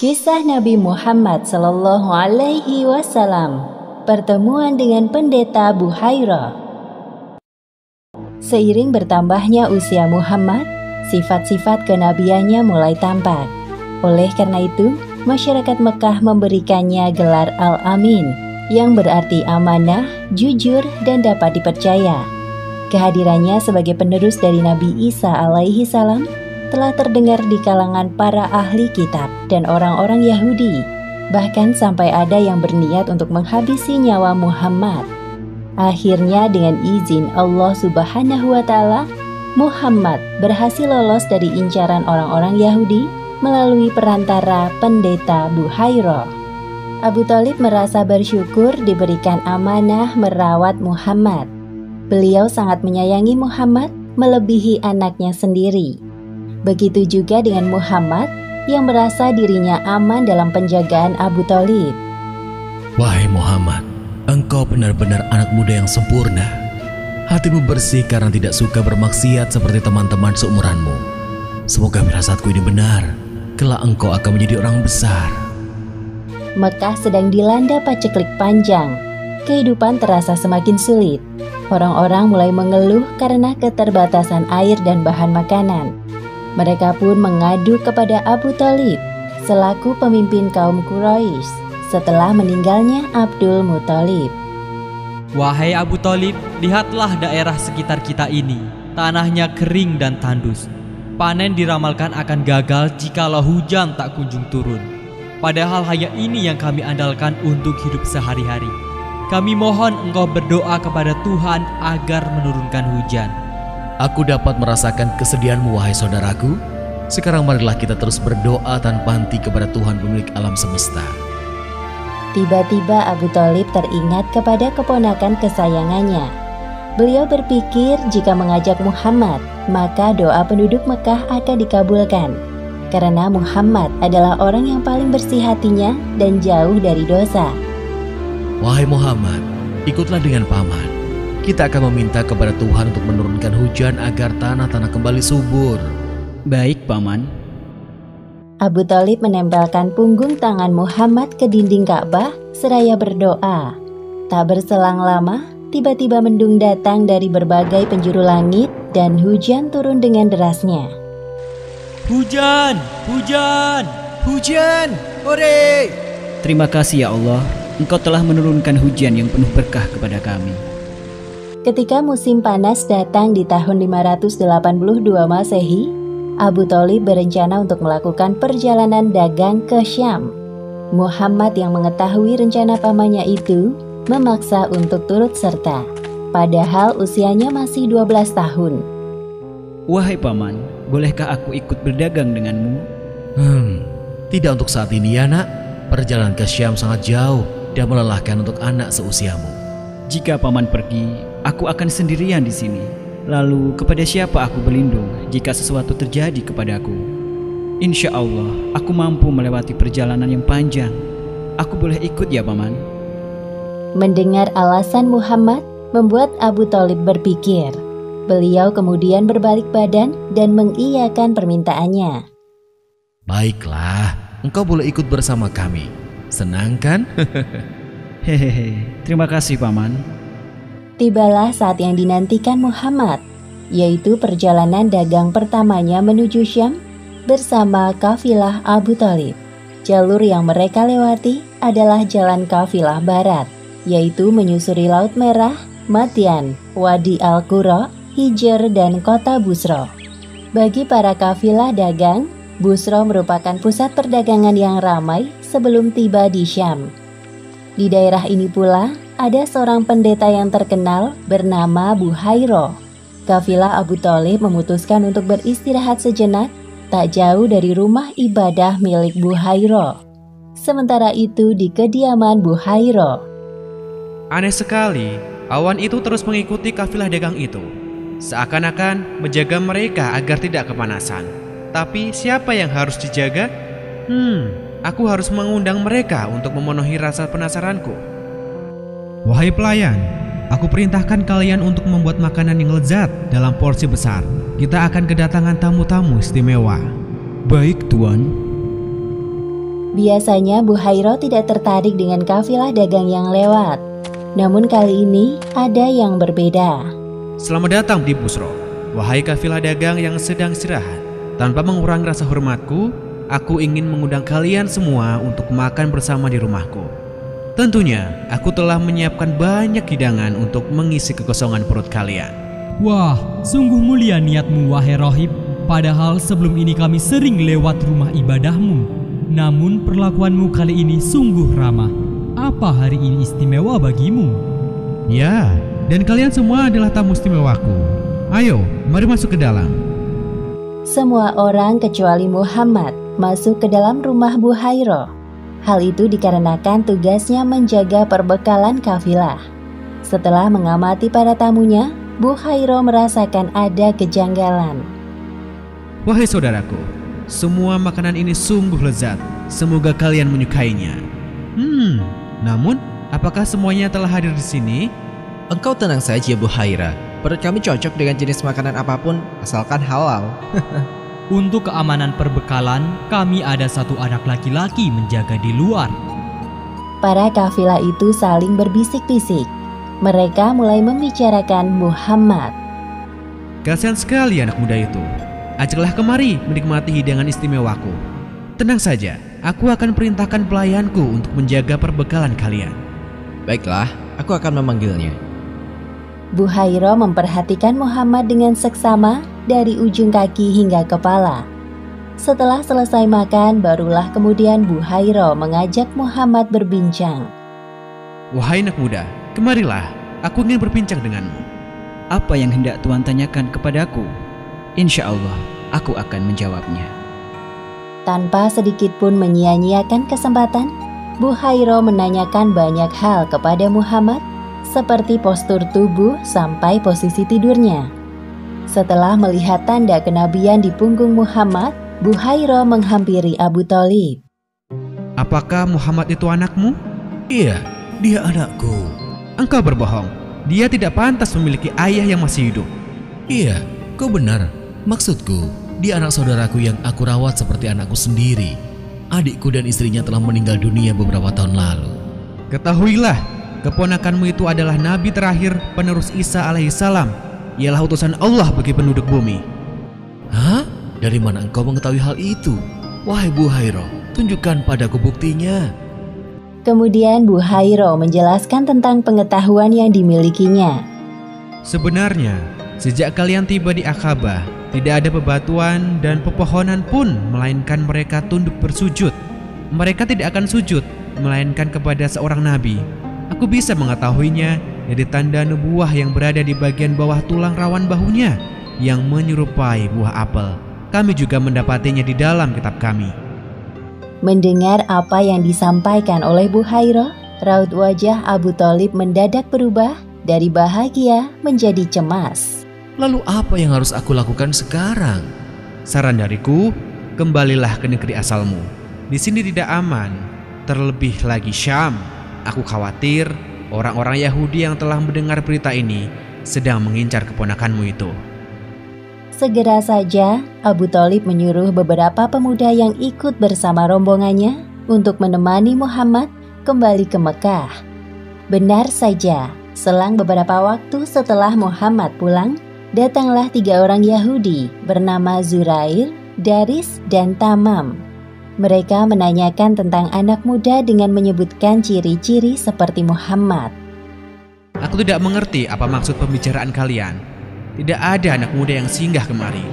Kisah Nabi Muhammad Sallallahu Alaihi Wasallam, pertemuan dengan pendeta Buhairah. Seiring bertambahnya usia Muhammad, sifat-sifat kenabiannya mulai tampak. Oleh karena itu, masyarakat Mekah memberikannya gelar Al-Amin, yang berarti amanah, jujur, dan dapat dipercaya. Kehadirannya sebagai penerus dari Nabi Isa alaihi salam telah terdengar di kalangan para ahli kitab dan orang-orang Yahudi, bahkan sampai ada yang berniat untuk menghabisi nyawa Muhammad. Akhirnya dengan izin Allah Subhanahu wa Ta'ala, Muhammad berhasil lolos dari incaran orang-orang Yahudi melalui perantara pendeta Buhairah. Abu Thalib merasa bersyukur diberikan amanah merawat Muhammad. Beliau sangat menyayangi Muhammad melebihi anaknya sendiri. Begitu juga dengan Muhammad yang merasa dirinya aman dalam penjagaan Abu Thalib. Wahai Muhammad, engkau benar-benar anak muda yang sempurna. Hatimu bersih karena tidak suka bermaksiat seperti teman-teman seumuranmu. Semoga firasatku ini benar, kelak engkau akan menjadi orang besar. Mekah sedang dilanda paceklik panjang. Kehidupan terasa semakin sulit. Orang-orang mulai mengeluh karena keterbatasan air dan bahan makanan. Mereka pun mengadu kepada Abu Thalib selaku pemimpin kaum Quraisy setelah meninggalnya Abdul Muthalib. Wahai Abu Thalib, lihatlah daerah sekitar kita ini. Tanahnya kering dan tandus. Panen diramalkan akan gagal jikalau hujan tak kunjung turun. Padahal hanya ini yang kami andalkan untuk hidup sehari-hari. Kami mohon engkau berdoa kepada Tuhan agar menurunkan hujan. Aku dapat merasakan kesedihanmu, wahai saudaraku. Sekarang marilah kita terus berdoa tanpa henti kepada Tuhan pemilik alam semesta. Tiba-tiba Abu Thalib teringat kepada keponakan kesayangannya. Beliau berpikir jika mengajak Muhammad, maka doa penduduk Mekah akan dikabulkan. Karena Muhammad adalah orang yang paling bersih hatinya dan jauh dari dosa. Wahai Muhammad, ikutlah dengan paman. Kita akan meminta kepada Tuhan untuk menurunkan hujan agar tanah-tanah kembali subur. Baik, Paman. Abu Thalib menempelkan punggung tangan Muhammad ke dinding Ka'bah seraya berdoa. Tak berselang lama, tiba-tiba mendung datang dari berbagai penjuru langit dan hujan turun dengan derasnya. Hujan! Hujan! Hujan! Hore! Terima kasih ya Allah, Engkau telah menurunkan hujan yang penuh berkah kepada kami. Ketika musim panas datang di tahun 582 Masehi, Abu Thalib berencana untuk melakukan perjalanan dagang ke Syam. Muhammad yang mengetahui rencana pamannya itu memaksa untuk turut serta, padahal usianya masih 12 tahun. Wahai Paman, bolehkah aku ikut berdagang denganmu? Tidak untuk saat ini ya nak. Perjalanan ke Syam sangat jauh dan melelahkan untuk anak seusiamu. Jika Paman pergi, aku akan sendirian di sini. Lalu kepada siapa aku berlindung jika sesuatu terjadi kepadaku? Insya Allah, aku mampu melewati perjalanan yang panjang. Aku boleh ikut ya, Paman? Mendengar alasan Muhammad membuat Abu Thalib berpikir. Beliau kemudian berbalik badan dan mengiyakan permintaannya. Baiklah, engkau boleh ikut bersama kami. Senang kan? Hehehe, terima kasih Paman. Tibalah saat yang dinantikan Muhammad, yaitu perjalanan dagang pertamanya menuju Syam bersama kafilah Abu Thalib. Jalur yang mereka lewati adalah jalan kafilah barat, yaitu menyusuri Laut Merah, Madian, Wadi Al-Qura, Hijr, dan kota Busra. Bagi para kafilah dagang, Busra merupakan pusat perdagangan yang ramai sebelum tiba di Syam. Di daerah ini pula ada seorang pendeta yang terkenal bernama Buhairah. Kafilah Abu Thalib memutuskan untuk beristirahat sejenak tak jauh dari rumah ibadah milik Buhairah. Sementara itu di kediaman Buhairah. Aneh sekali, awan itu terus mengikuti kafilah dagang itu. Seakan-akan menjaga mereka agar tidak kepanasan. Tapi siapa yang harus dijaga? Aku harus mengundang mereka untuk memenuhi rasa penasaranku. Wahai pelayan, aku perintahkan kalian untuk membuat makanan yang lezat dalam porsi besar. Kita akan kedatangan tamu-tamu istimewa. Baik, Tuan. Biasanya Buhairah tidak tertarik dengan kafilah dagang yang lewat. Namun kali ini ada yang berbeda. Selamat datang di Busro, wahai kafilah dagang yang sedang istirahat. Tanpa mengurangi rasa hormatku, aku ingin mengundang kalian semua untuk makan bersama di rumahku. Tentunya, aku telah menyiapkan banyak hidangan untuk mengisi kekosongan perut kalian. Wah, sungguh mulia niatmu wahai rohib. Padahal sebelum ini kami sering lewat rumah ibadahmu. Namun perlakuanmu kali ini sungguh ramah. Apa hari ini istimewa bagimu? Ya, dan kalian semua adalah tamu istimewaku. Ayo, mari masuk ke dalam. Semua orang kecuali Muhammad masuk ke dalam rumah Buhairah. Hal itu dikarenakan tugasnya menjaga perbekalan kafilah. Setelah mengamati para tamunya, Buhairah merasakan ada kejanggalan. Wahai saudaraku, semua makanan ini sungguh lezat. Semoga kalian menyukainya. Namun, apakah semuanya telah hadir di sini? Engkau tenang saja Buhairah. Perut kami cocok dengan jenis makanan apapun, asalkan halal. Untuk keamanan perbekalan, kami ada satu anak laki-laki menjaga di luar. Para kafilah itu saling berbisik-bisik. Mereka mulai membicarakan Muhammad. Kasihan sekali anak muda itu. Ajaklah kemari menikmati hidangan istimewaku. Tenang saja, aku akan perintahkan pelayanku untuk menjaga perbekalan kalian. Baiklah, aku akan memanggilnya. Buhairah memperhatikan Muhammad dengan seksama dari ujung kaki hingga kepala. Setelah selesai makan, barulah kemudian Buhairah mengajak Muhammad berbincang. Wahai anak muda, kemarilah, aku ingin berbincang denganmu. Apa yang hendak Tuhan tanyakan kepadaku? Insya Allah, aku akan menjawabnya. Tanpa sedikit pun menyia-nyiakan kesempatan, Buhairah menanyakan banyak hal kepada Muhammad, seperti postur tubuh sampai posisi tidurnya. Setelah melihat tanda kenabian di punggung Muhammad, Buhairah menghampiri Abu Thalib. Apakah Muhammad itu anakmu? Iya, dia anakku. Engkau berbohong. Dia tidak pantas memiliki ayah yang masih hidup. Iya, kau benar. Maksudku, dia anak saudaraku yang aku rawat seperti anakku sendiri. Adikku dan istrinya telah meninggal dunia beberapa tahun lalu. Ketahuilah, keponakanmu itu adalah nabi terakhir penerus Isa alaihissalam. Ialah utusan Allah bagi penduduk bumi. Hah? Dari mana engkau mengetahui hal itu? Wahai Buhairah, tunjukkan padaku buktinya. Kemudian Buhairah menjelaskan tentang pengetahuan yang dimilikinya. Sebenarnya, sejak kalian tiba di Aqabah, tidak ada bebatuan dan pepohonan pun, melainkan mereka tunduk bersujud. Mereka tidak akan sujud, melainkan kepada seorang nabi. Aku bisa mengetahuinya dari tanda nubuah yang berada di bagian bawah tulang rawan bahunya, yang menyerupai buah apel. Kami juga mendapatinya di dalam kitab kami. Mendengar apa yang disampaikan oleh Buhairah, raut wajah Abu Thalib mendadak berubah dari bahagia menjadi cemas. Lalu apa yang harus aku lakukan sekarang? Saran dariku, kembalilah ke negeri asalmu. Di sini tidak aman, terlebih lagi Syam. Aku khawatir orang-orang Yahudi yang telah mendengar berita ini sedang mengincar keponakanmu itu. Segera saja Abu Thalib menyuruh beberapa pemuda yang ikut bersama rombongannya untuk menemani Muhammad kembali ke Mekah. Benar saja, selang beberapa waktu setelah Muhammad pulang, datanglah 3 orang Yahudi bernama Zurair, Daris, dan Tamam. Mereka menanyakan tentang anak muda dengan menyebutkan ciri-ciri seperti Muhammad. Aku tidak mengerti apa maksud pembicaraan kalian. Tidak ada anak muda yang singgah kemari.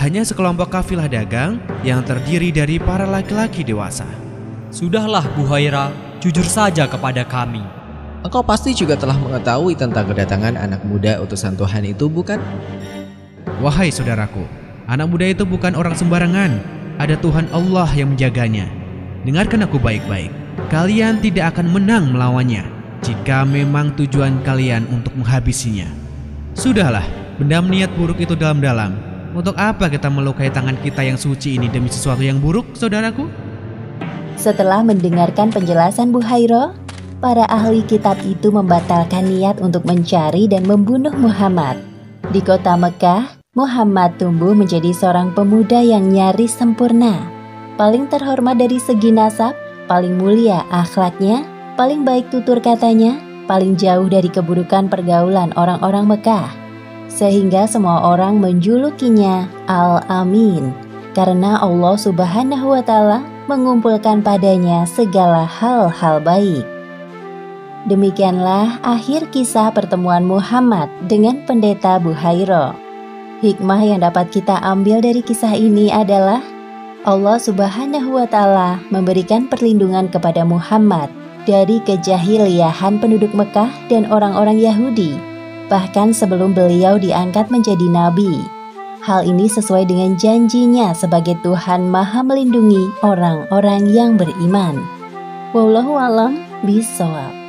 Hanya sekelompok kafilah dagang yang terdiri dari para laki-laki dewasa. Sudahlah Buhairah, jujur saja kepada kami. Engkau pasti juga telah mengetahui tentang kedatangan anak muda utusan Tuhan itu, bukan? Wahai saudaraku, anak muda itu bukan orang sembarangan. Ada Tuhan Allah yang menjaganya. Dengarkan aku baik-baik. Kalian tidak akan menang melawannya jika memang tujuan kalian untuk menghabisinya. Sudahlah, bendam niat buruk itu dalam-dalam. Untuk apa kita melukai tangan kita yang suci ini demi sesuatu yang buruk, saudaraku? Setelah mendengarkan penjelasan Buhairah, para ahli kitab itu membatalkan niat untuk mencari dan membunuh Muhammad. Di kota Mekah, Muhammad tumbuh menjadi seorang pemuda yang nyaris sempurna. Paling terhormat dari segi nasab, paling mulia akhlaknya, paling baik tutur katanya, paling jauh dari keburukan pergaulan orang-orang Mekah. Sehingga semua orang menjulukinya Al-Amin, karena Allah Subhanahu wa Ta'ala mengumpulkan padanya segala hal-hal baik. Demikianlah akhir kisah pertemuan Muhammad dengan pendeta Buhairah. Hikmah yang dapat kita ambil dari kisah ini adalah Allah Subhanahu wa Ta'ala memberikan perlindungan kepada Muhammad dari kejahiliahan penduduk Mekah dan orang-orang Yahudi, bahkan sebelum beliau diangkat menjadi nabi. Hal ini sesuai dengan janjinya sebagai Tuhan Maha melindungi orang-orang yang beriman. Wallahu a'lam bishawab.